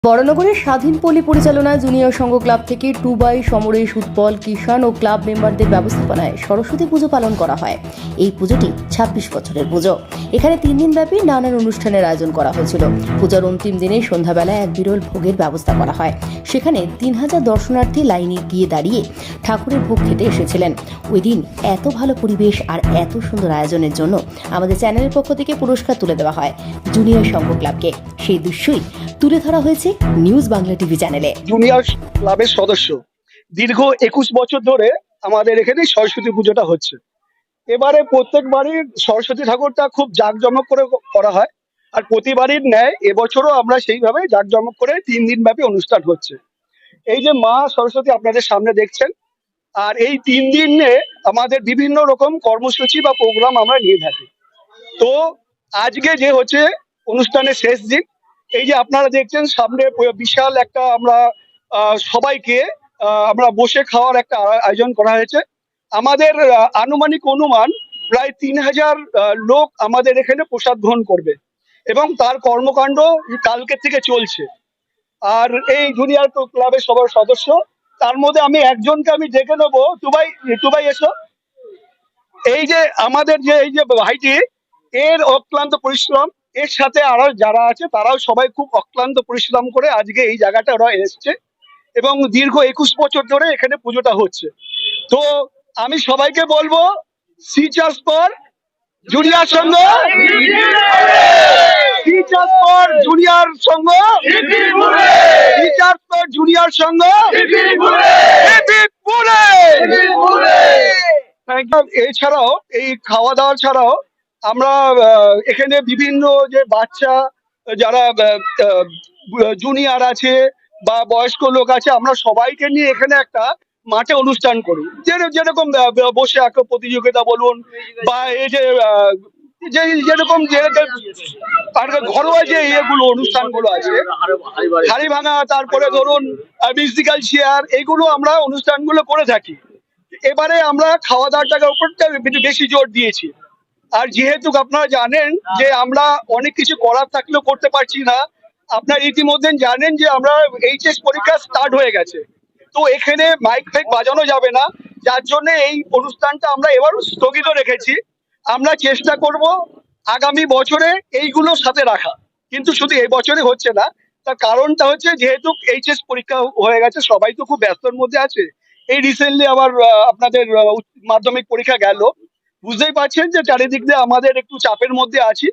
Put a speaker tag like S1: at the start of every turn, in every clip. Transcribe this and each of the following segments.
S1: বরানগরের স্বাধীন পল্লী পরিচালনায় জুনিয়র সংঘ ক্লাব থেকে টুবাই সমরেশ উৎপল কিষাণ ও ক্লাব মেম্বারদের ব্যবস্থাপনায় সরস্বতী পুজো পালন করা হয়। এই পুজোটি ২৬ বছরের পুজো। এখানে ৩ দিন ব্যাপী নানান অনুষ্ঠানের আয়োজন করা হয়েছিল। পূজার অন্তিম দিনে সন্ধ্যাবেলায় এক বিরল ভোগের ব্যবস্থা করা হয়। সেখানে ৩,০০০ দর্শনার্থী লাইনে গিয়ে দাঁড়িয়ে ঠাকুরের ভোগ খেতে এসেছিলেন। ওই দিন এত ভালো পরিবেশ আর এত সুন্দর আয়োজনের জন্য আমাদের চ্যানেলের পক্ষ থেকে পুরস্কার তুলে দেওয়া হয় জুনিয়র সংঘ ক্লাবকে। সেই দৃশ্যই তুলে ধরা হয়েছে নিউজ বাংলা টিভি চ্যানেলে।
S2: জুনিয়র ক্লাবের সদস্য দীর্ঘ ২১ বছর ধরে আমাদের এখানে সরস্বতী পুজোটা হচ্ছে। এবারে প্রত্যেকবারই সরস্বতী ঠাকুরটা খুব জাঁকজমক করে করা হয়, আর প্রতিবারই ন্যায় এবছরও আমরা সেইভাবে জাঁকজমক করে ৩ দিন ব্যাপী অনুষ্ঠান হচ্ছে। এই যে মা সরস্বতী আপনাদের সামনে দেখছেন, আর এই ৩ দিনে আমাদের বিভিন্ন রকম কর্মসূচি বা প্রোগ্রাম আমরা নিয়ে থাকি। তো আজকে যে হচ্ছে অনুষ্ঠানের শেষ দিন, এই যে আপনারা দেখছেন সামনে বিশাল একটা আমরা সবাইকে আমরা বসে খাওয়ার একটা আয়োজন করা হয়েছে। আমাদের আনুমানিক অনুমান প্রায় ৩,০০০ লোক আমাদের এখানে প্রসাদ গ্রহণ করবে, এবং তার কর্মকাণ্ড কালকে থেকে চলছে। আর এই জুনিয়র ক্লাবের সবার সদস্য, তার মধ্যে আমি একজনকে আমি ডেকে নেবো। টুবাই এসো। এই যে আমাদের যে এই যে ভাইটি, এর অক্লান্ত পরিশ্রম, এর সাথে আরো যারা আছে তারাও সবাই খুব অক্লান্ত পরিশ্রম করে আজকে এই জায়গাটা ওরা এসছে, এবং দীর্ঘ ২১ বছর ধরে এখানে পুজোটা হচ্ছে। তো আমি সবাইকে বলবো, সিচার্স ফর জুনিয়র সংঘ, সিচার্স ফর জুনিয়র সংঘ, সিচার্স ফর জুনিয়র সংঘ। এছাড়াও এই খাওয়া দাওয়া ছাড়াও আমরা এখানে বিভিন্ন যে বাচ্চা যারা জুনিয়র আছে বা বয়স্ক লোক আছে, আমরা সবাইকে নিয়ে এখানে একটা মাঠে অনুষ্ঠান করি। যেরকম বসে আঁকো প্রতিযোগিতা বলুন, বা এই যে যেরকম ঘরোয়া যে ইয়েগুলো অনুষ্ঠানগুলো আছে, হাড়ি ভাঙা, তারপরে ধরুন মিউজিক্যাল চেয়ার, এইগুলো আমরা অনুষ্ঠানগুলো করে থাকি। এবারে আমরা খাওয়া দাওয়াটার উপরটা বেশি জোর দিয়েছি। আর যেহেতু আপনারা জানেন যে আমরা অনেক কিছু করার থাকলেও করতে পারছি না, আপনারা ইতিমধ্যে জানেন যে আমরা এইচএস পরীক্ষা স্টার্ট হয়ে গেছে। তো এখানে মাইক ফাইক বাজানো যাবে না, যার জন্য এই অনুষ্ঠানটা আমরা এবার স্থগিত রেখেছি। আমরা চেষ্টা করব আগামী বছরে এইগুলো সাথে রাখা, কিন্তু শুধু এই বছরে হচ্ছে না। তার কারণটা হচ্ছে যেহেতু এইচএস পরীক্ষা হয়ে গেছে, সবাই তো খুব ব্যস্তর মধ্যে আছে। এই রিসেন্টলি আবার আপনাদের মাধ্যমিক পরীক্ষা গেল, বুঝতেই পারছেন যে চারিদিক দিয়ে আমাদের একটু চাপের মধ্যে আছি।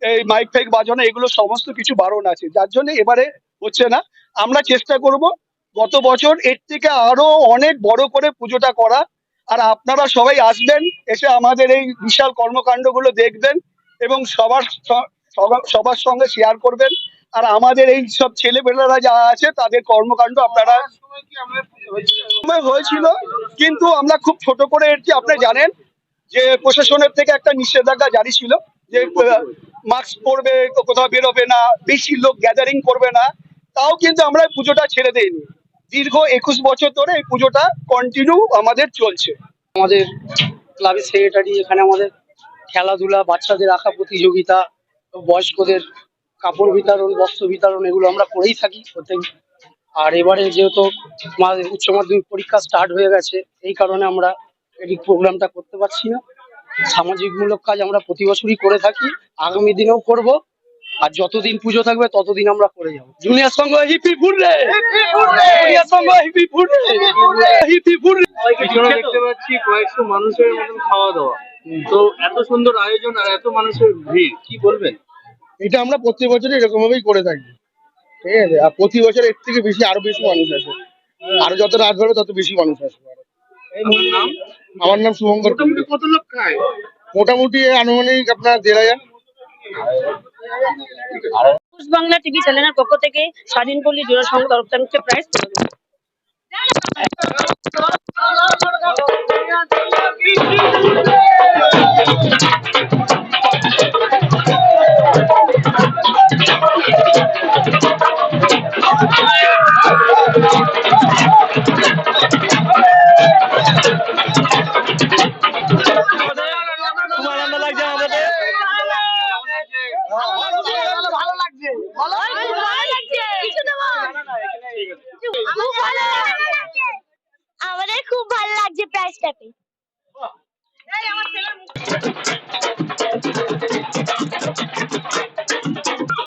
S2: এই মাইক ফাইক বাজানো এগুলো সমস্ত কিছু বারণ আছে, যার জন্য এবারে হচ্ছে না। আমরা চেষ্টা করব গত বছর এর থেকে আরো অনেক বড় করে পুজোটা করা। আর আপনারা সবাই আসবেন, এসে আমাদের এই বিশাল কর্মকাণ্ডগুলো দেখবেন এবং সবার সঙ্গে শেয়ার করবেন। আর আমাদের এই সব ছেলেপেলেরা যা আছে তাদের কর্মকাণ্ড আপনারা হয়েছিল, কিন্তু আমরা খুব ছোট করে এসেছি। আপনি জানেন যে প্রশাসনের থেকে একটা নিষেধাজ্ঞা জারি ছিল যে মাস্ক পরবে, কোথাও বেরোবে না, বেশি লোক গ্যাদারিং করবে না। তাও কিন্তু আমরা পুজোটা ছেড়ে দেইনি। দীর্ঘ ২১ বছর ধরে এই পুজোটা কন্টিনিউ আমাদের চলছে।
S3: আমাদের ক্লাবের সেক্রেটারি, এখানে আমাদের খেলাধুলা, বাচ্চাদের আঁকা প্রতিযোগিতা, বয়স্কদের কাপড় বিতরণ, বস্ত্র বিতরণ, এগুলো আমরা করেই থাকি প্রত্যেক। আর এবারে যেহেতু আমাদের উচ্চ মাধ্যমিক পরীক্ষা স্টার্ট হয়ে গেছে, এই কারণে আমরা এই প্রোগ্রামটা করতে পারছি না। সামাজিকমূলক কাজ আমরা প্রতি বছরই করে থাকি, আগামী দিনেও করব। আর যতদিন পুজো থাকবে ততদিন আমরা করে যাবো। জুনিয়র সংঘ হিপি ফুররে, জুনিয়র সংঘ হিপি ফুররে, হিপি ফুররে।
S4: দেখতে পাচ্ছি কয়েকশো মানুষের মতন খাওয়া দাওয়া, তো এত সুন্দর আয়োজন আর এত মানুষের ভিড়, কি বলবেন?
S2: এটা আমরা প্রতি বছরই এরকম ভাবেই করে থাকি, ঠিক আছে। আর প্রতি বছর এর থেকে বেশি আরো বেশি মানুষ আসে, আরো যত রাত বাড়বে তত বেশি মানুষ আসবে। আমার নাম শুভঙ্কর।
S4: কত লোক খায়?
S2: মোটামুটি আনুমানিক আপনার ১,৫০০।
S5: নিউজ বাংলা টিভি চ্যানেলের পক্ষ থেকে স্বাধীন পল্লী জুনিয়র সংঘ তরফ থেকে প্রাইজ
S2: ভালো লাগছে।
S4: লেগেছে?
S6: আমাদের খুব ভালো লাগছে প্রাইজটা পেয়ে।
S4: বাহ।